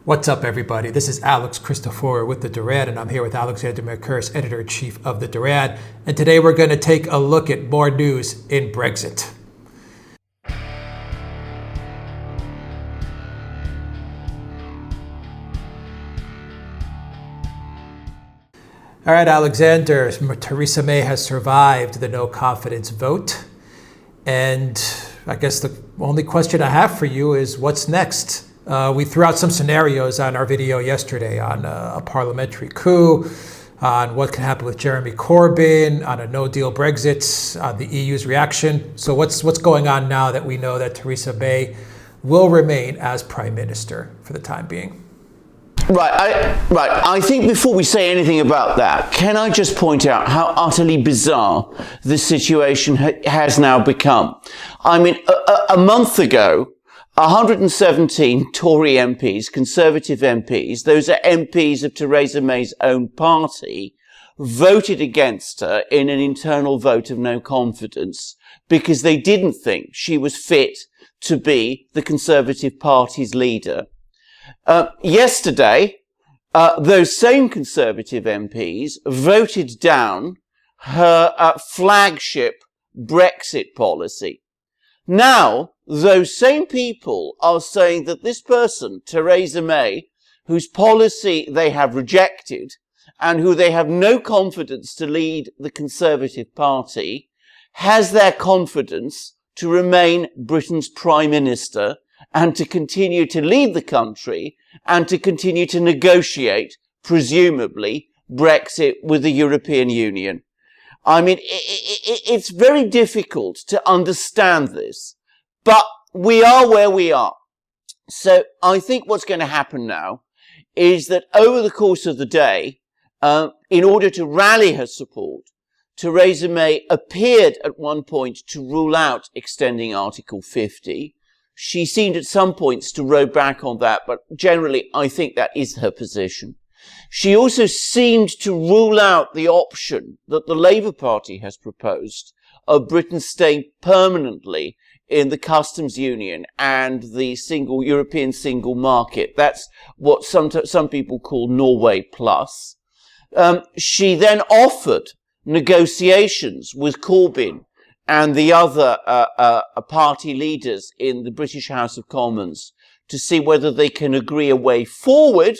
What's up, everybody? This is Alex Christoforou with the Duran, and I'm here with Alexander Mercouris, editor-in-chief of the Duran. And today we're going to take a look at more news in Brexit. All right, Alexander, Theresa May has survived the no confidence vote. And I guess the only question I have for you is what's next? We threw out some scenarios on our video yesterday on a parliamentary coup, on what can happen with Jeremy Corbyn, on a no-deal Brexit, on the EU's reaction. So what's going on now that we know that Theresa May will remain as Prime Minister for the time being? Right. I think before we say anything about that, can I just point out how utterly bizarre this situation has now become? I mean, a month ago, 117 Tory MPs, Conservative MPs, those are MPs of Theresa May's own party, voted against her in an internal vote of no confidence because they didn't think she was fit to be the Conservative Party's leader. Yesterday, those same Conservative MPs voted down her flagship Brexit policy. Now, those same people are saying that this person, Theresa May, whose policy they have rejected and who they have no confidence to lead the Conservative Party, has their confidence to remain Britain's Prime Minister and to continue to lead the country and to continue to negotiate, presumably, Brexit with the European Union. I mean, it's very difficult to understand this, but we are where we are. So I think what's going to happen now is that over the course of the day, in order to rally her support, Theresa May appeared at one point to rule out extending Article 50. She seemed at some points to row back on that, but generally I think that is her position. She also seemed to rule out the option that the Labour Party has proposed of Britain staying permanently in the customs union and the European single market. That's what some people call Norway Plus. She then offered negotiations with Corbyn and the other party leaders in the British House of Commons to see whether they can agree a way forward.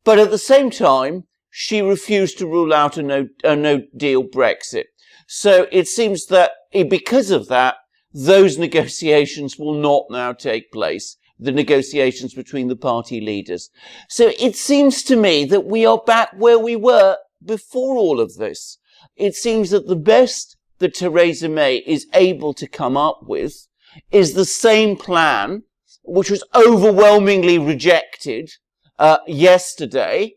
But at the same time, she refused to rule out a no-deal Brexit. So it seems that because of that, those negotiations will not now take place, the negotiations between the party leaders. So it seems to me that we are back where we were before all of this. It seems that the best that Theresa May is able to come up with is the same plan, which was overwhelmingly rejected yesterday,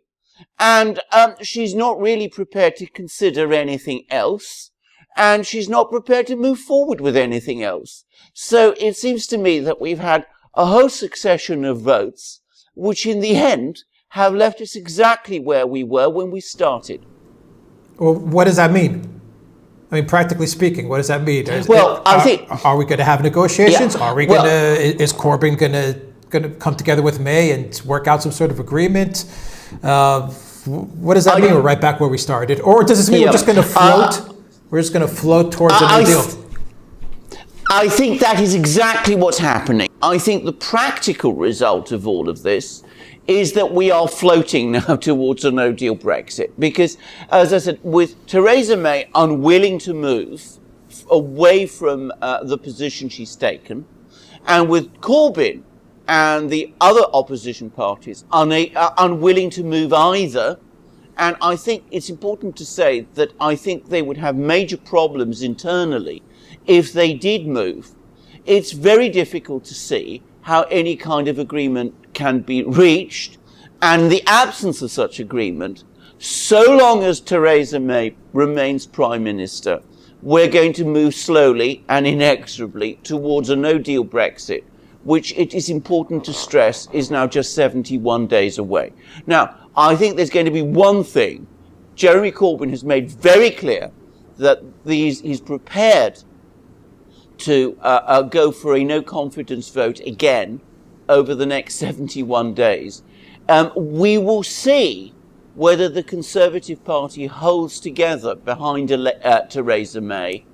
and she's not really prepared to consider anything else, and she's not prepared to move forward with anything else. So it seems to me that we've had a whole succession of votes, which in the end have left us exactly where we were when we started. Well, what does that mean? I mean, practically speaking, what does that mean? Are we going to have negotiations? Yeah. Is Corbyn going to come together with May and work out some sort of agreement? What does that mean? We're right back where we started, or does this mean we're just going to float? We're just going to float towards a new deal. I think that is exactly what's happening. I think the practical result of all of this is that we are floating now towards a no-deal Brexit. Because, as I said, with Theresa May unwilling to move away from the position she's taken, and with Corbyn and the other opposition parties unwilling to move either, and I think it's important to say that I think they would have major problems internally if they did move. It's very difficult to see how any kind of agreement can be reached, and the absence of such agreement, so long as Theresa May remains Prime Minister, we're going to move slowly and inexorably towards a no-deal Brexit, which it is important to stress is now just 71 days away. Now, I think there's going to be one thing. Jeremy Corbyn has made very clear that he's prepared to go for a no-confidence vote again over the next 71 days, we will see whether the Conservative Party holds together behind Theresa May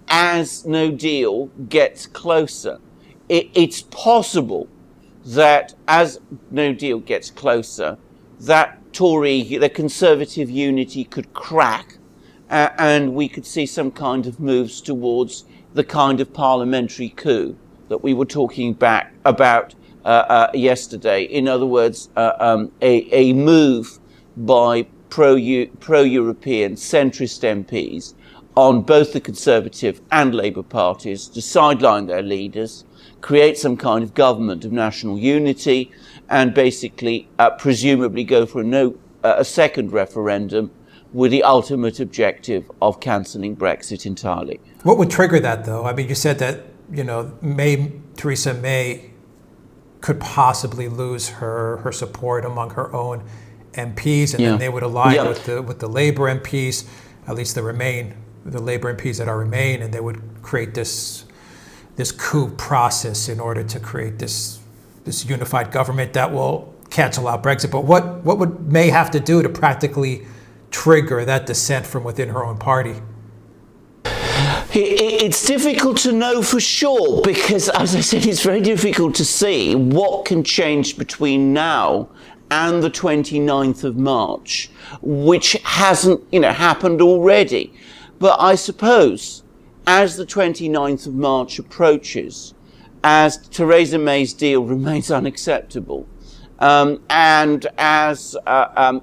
as no deal gets closer. It's possible that as no deal gets closer, that the Conservative unity could crack, and we could see some kind of moves towards the kind of parliamentary coup that we were talking about yesterday. In other words, a move by pro-European centrist MPs on both the Conservative and Labour parties to sideline their leaders, create some kind of government of national unity, and basically presumably go for a second referendum with the ultimate objective of cancelling Brexit entirely. What would trigger that, though? I mean, you said that, Theresa May could possibly lose her support among her own MPs, and then they would align with the Labour MPs, at least the Labour MPs that remain, and they would create this coup process in order to create this unified government that will cancel out Brexit. But what would May have to do to practically trigger that dissent from within her own party? It's difficult to know for sure because, as I said, it's very difficult to see what can change between now and the 29th of March, which hasn't, happened already. But I suppose as the 29th of March approaches, as Theresa May's deal remains unacceptable, and as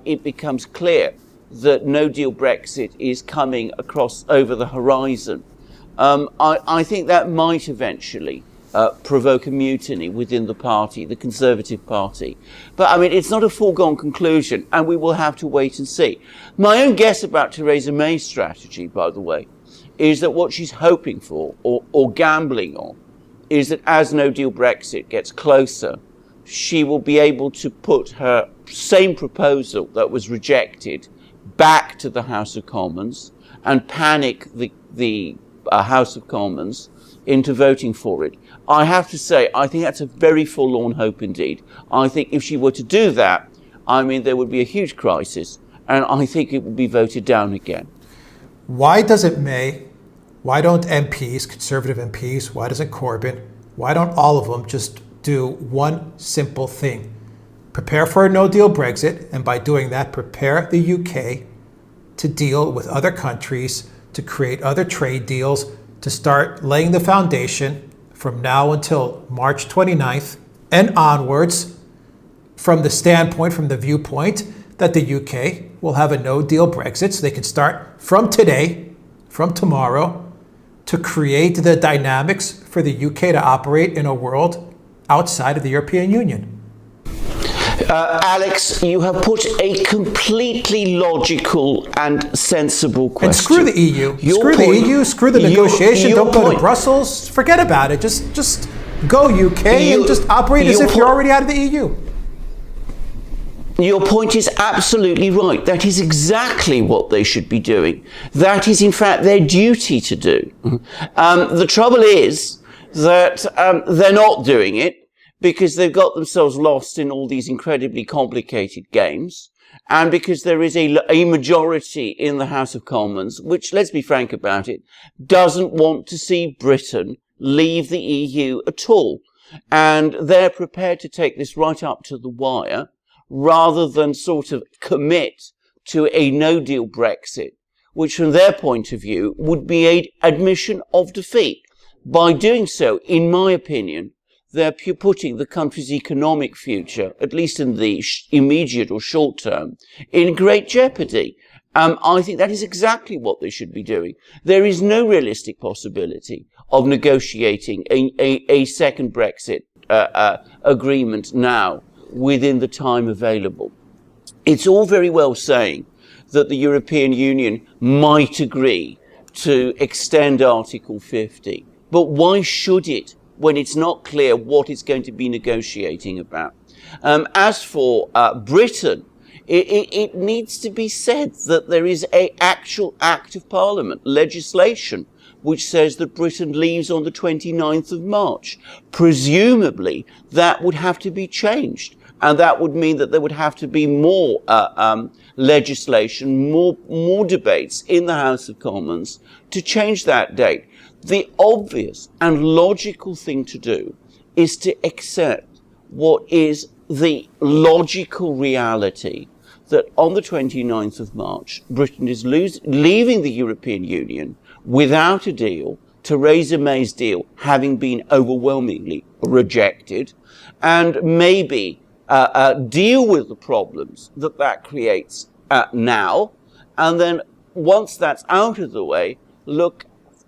it becomes clear that no deal Brexit is coming over the horizon, I think that might eventually provoke a mutiny within the party, the Conservative Party. But I mean, it's not a foregone conclusion, and we will have to wait and see. My own guess about Theresa May's strategy, by the way, is that what she's hoping for or gambling on is that as no deal Brexit gets closer, she will be able to put her same proposal that was rejected back to the House of Commons and panic the House of Commons into voting for it. I have to say, I think that's a very forlorn hope indeed. I think if she were to do that, there would be a huge crisis, and I think it would be voted down again. Why doesn't May, why don't MPs, Conservative MPs, why doesn't Corbyn, why don't all of them just do one simple thing? Prepare for a no-deal Brexit, and by doing that, prepare the UK to deal with other countries, to create other trade deals, to start laying the foundation from now until March 29th and onwards from the viewpoint that the UK will have a no-deal Brexit, so they can start from today, from tomorrow, to create the dynamics for the UK to operate in a world outside of the European Union. Alex, you have put a completely logical and sensible question. And screw the EU. The EU, screw the negotiation. Don't go to Brussels. Forget about it. Just go UK and just operate as if you're already out of the EU. Your point is absolutely right. That is exactly what they should be doing. That is, in fact, their duty to do. The trouble is that they're not doing it, because they've got themselves lost in all these incredibly complicated games, and because there is a majority in the House of Commons, which, let's be frank about it, doesn't want to see Britain leave the EU at all. And they're prepared to take this right up to the wire, rather than sort of commit to a no-deal Brexit, which from their point of view would be an admission of defeat. By doing so, in my opinion, they're putting the country's economic future, at least in the immediate or short term, in great jeopardy. I think that is exactly what they should be doing. There is no realistic possibility of negotiating a second Brexit agreement now within the time available. It's all very well saying that the European Union might agree to extend Article 50, but why should it, when it's not clear what it's going to be negotiating about? As for Britain, it needs to be said that there is an actual act of Parliament, legislation, which says that Britain leaves on the 29th of March. Presumably, that would have to be changed. And that would mean that there would have to be more legislation, more debates in the House of Commons to change that date. The obvious and logical thing to do is to accept what is the logical reality that on the 29th of March, Britain is leaving the European Union without a deal, Theresa May's deal having been overwhelmingly rejected, and maybe deal with the problems that creates now, and then once that's out of the way, look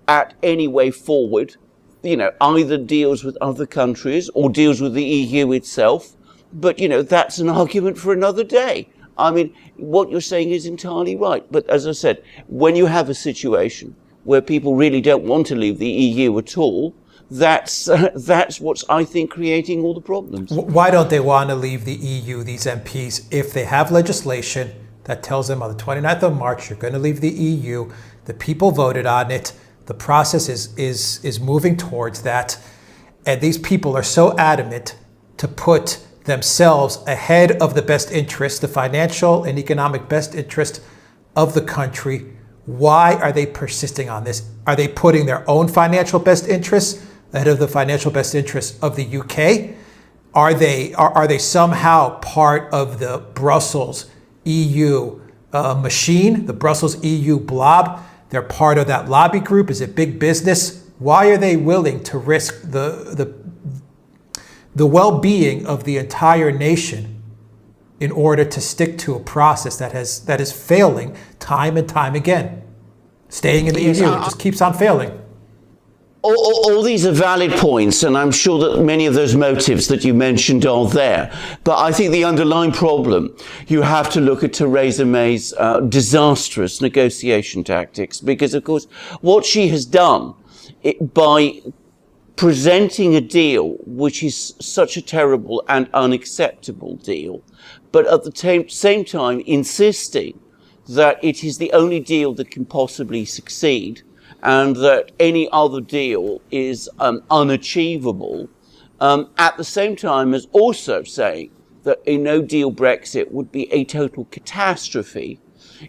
at any way forward, either deals with other countries or deals with the EU itself. But, that's an argument for another day. I mean, what you're saying is entirely right. But as I said, when you have a situation where people really don't want to leave the EU at all, that's what's, I think, creating all the problems. Why don't they want to leave the EU, these MPs, if they have legislation that tells them on the 29th of March, you're going to leave the EU, the people voted on it, the process is moving towards that, and these people are so adamant to put themselves ahead of the best interest, the financial and economic best interest of the country. Why are they persisting on this? Are they putting their own financial best interests ahead of the financial best interests of the UK? Are they somehow part of the Brussels EU machine, the Brussels EU blob? They're part of that lobby group. Is it big business? Why are they willing to risk the well-being of the entire nation in order to stick to a process that is failing time and time again? Staying in the EU, it just keeps on failing. All these are valid points, and I'm sure that many of those motives that you mentioned are there. But I think the underlying problem, you have to look at Theresa May's disastrous negotiation tactics, because, of course, what she has done by presenting a deal which is such a terrible and unacceptable deal, but at the same time insisting that it is the only deal that can possibly succeed, and that any other deal is unachievable, at the same time as also saying that a no-deal Brexit would be a total catastrophe,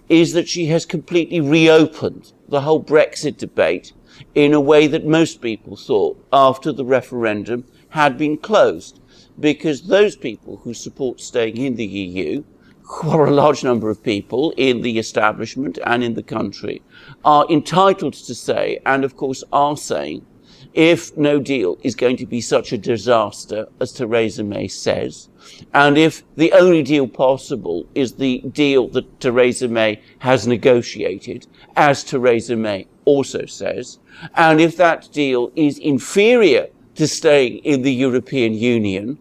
is that she has completely reopened the whole Brexit debate in a way that most people thought after the referendum had been closed. Because those people who support staying in the EU, who are a large number of people in the establishment and in the country, are entitled to say, and of course are saying, if no deal is going to be such a disaster as Theresa May says, and if the only deal possible is the deal that Theresa May has negotiated, as Theresa May also says, and if that deal is inferior to staying in the European Union,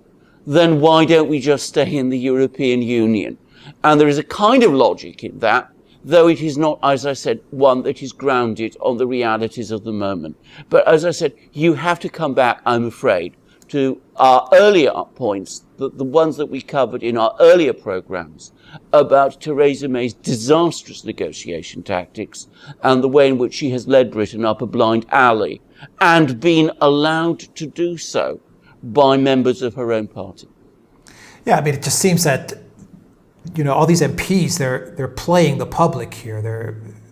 then why don't we just stay in the European Union? And there is a kind of logic in that, though it is not, as I said, one that is grounded on the realities of the moment. But as I said, you have to come back, I'm afraid, to our earlier points, the ones that we covered in our earlier programs, about Theresa May's disastrous negotiation tactics and the way in which she has led Britain up a blind alley and been allowed to do so by members of her own party. Yeah, I mean, it just seems that, all these MPs, they're playing the public here.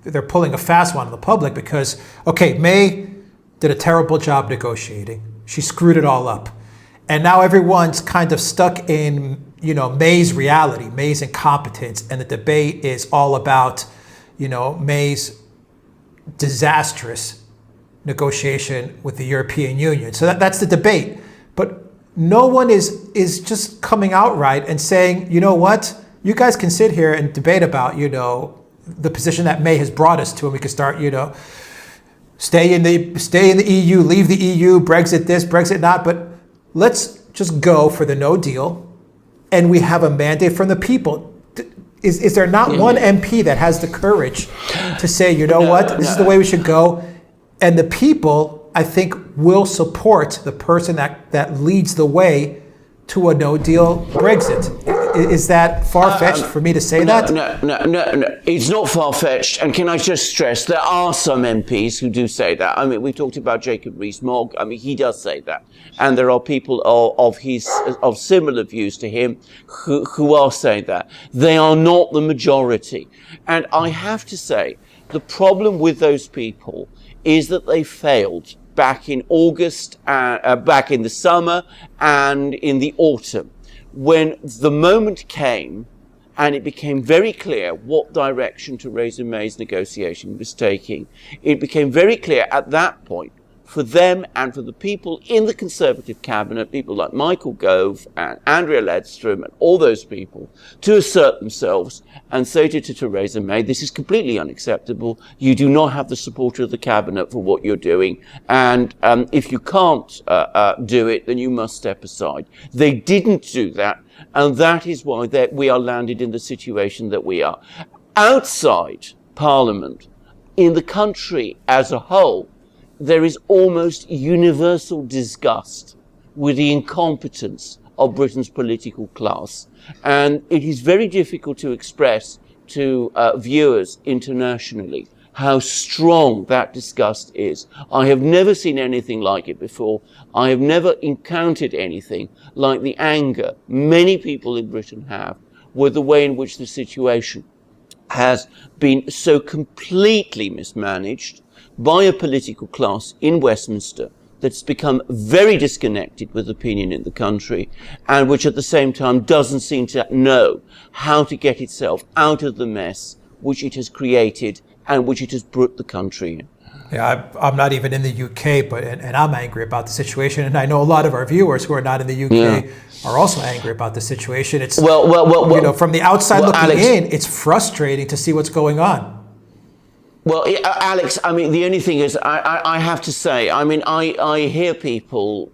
They're pulling a fast one on the public because, okay, May did a terrible job negotiating. She screwed it all up. And now everyone's kind of stuck in, May's reality, May's incompetence. And the debate is all about, May's disastrous negotiation with the European Union. So that's the debate. But no one is just coming out right and saying, you know what? You guys can sit here and debate about, the position that May has brought us to, and we can start, stay in the EU, leave the EU, Brexit this, Brexit not, but let's just go for the no deal, and we have a mandate from the people. Is there not one MP that has the courage to say, this is the way we should go, and the people, I think, will support the person that leads the way to a no deal Brexit? Is that far-fetched for me to say that? No. It's not far-fetched. And can I just stress, there are some MPs who do say that. I mean, we talked about Jacob Rees-Mogg. I mean, he does say that. And there are people of similar views to him who are saying that. They are not the majority. And I have to say, the problem with those people is that they failed back in August, back in the summer and in the autumn, when the moment came and it became very clear what direction Theresa May's negotiation was taking. It became very clear at that point for them and for the people in the Conservative cabinet, people like Michael Gove and Andrea Leadstrom and all those people, to assert themselves and say to Theresa May, this is completely unacceptable. You do not have the support of the cabinet for what you're doing. And if you can't do it, then you must step aside. They didn't do that. And that is why we are landed in the situation that we are. Outside Parliament, in the country as a whole, there is almost universal disgust with the incompetence of Britain's political class. And it is very difficult to express to viewers internationally how strong that disgust is. I have never seen anything like it before. I have never encountered anything like the anger many people in Britain have with the way in which the situation has been so completely mismanaged by a political class in Westminster that's become very disconnected with opinion in the country and which at the same time doesn't seem to know how to get itself out of the mess which it has created and which it has brought the country in. Yeah, I'm not even in the UK, and I'm angry about the situation. And I know a lot of our viewers who are not in the UK are also angry about the situation. It's well, from the outside looking Alex, in, it's frustrating to see what's going on. Well, Alex, I mean, the only thing is, I have to say, I mean, I hear people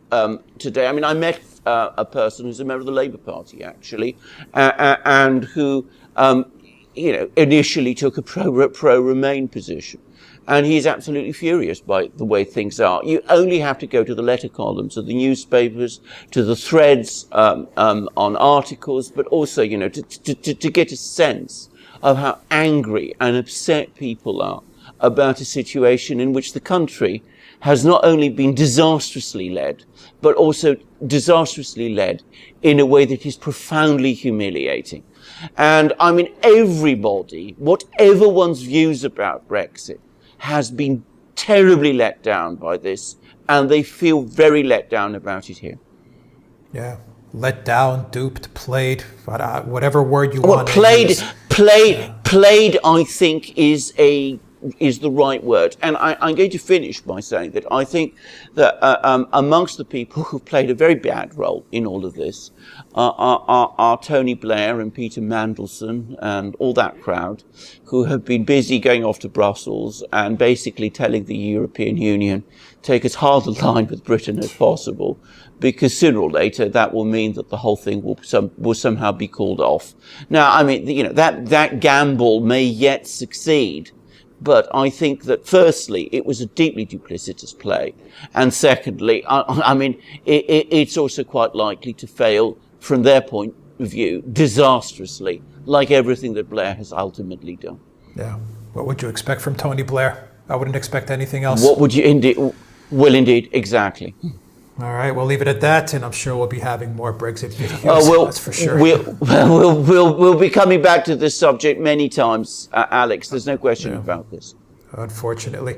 today. I mean, I met a person who's a member of the Labour Party, actually, and who, initially took a pro-Remain position. And he's absolutely furious by the way things are. You only have to go to the letter columns of the newspapers, to the threads on articles, but also, to get a sense of how angry and upset people are about a situation in which the country has not only been disastrously led, but also disastrously led in a way that is profoundly humiliating. And I mean, everybody, whatever one's views about Brexit, has been terribly let down by this, and they feel very let down about it here. Yeah, let down, duped, played, whatever word you want. Played, I think is the right word. And I'm going to finish by saying that I think that amongst the people who played a very bad role in all of this are Tony Blair and Peter Mandelson and all that crowd who have been busy going off to Brussels and basically telling the European Union, take as hard a line with Britain as possible, because sooner or later that will mean that the whole thing will somehow be called off. Now, I mean, that gamble may yet succeed, but I think that firstly, it was a deeply duplicitous play. And secondly, I mean, it's also quite likely to fail from their point of view disastrously, like everything that Blair has ultimately done. Yeah. What would you expect from Tony Blair? I wouldn't expect anything else. What would you indeed? Well, indeed, exactly. All right, we'll leave it at that, and I'm sure we'll be having more Brexit videos. That's for sure. We'll be coming back to this subject many times, Alex. There's no question about this. Unfortunately.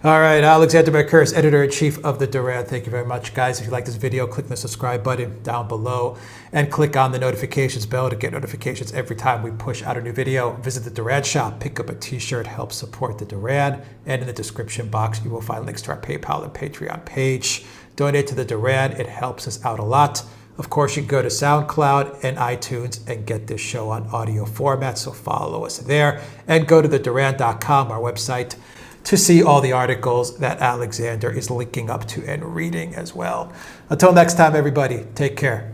All right, Alexander Mercouris, Editor-in-Chief of the Duran. Thank you very much, guys. If you like this video, click the subscribe button down below and click on the notifications bell to get notifications every time we push out a new video. Visit the Duran shop, pick up a t-shirt, help support the Duran. And in the description box, you will find links to our PayPal and Patreon page. Donate to the Duran. It helps us out a lot. Of course, you can go to Soundcloud and iTunes and get this show on audio format, so follow us there. And go to theduran.com, our website, to see all the articles that Alexander is linking up to and reading as well. Until next time, everybody, take care.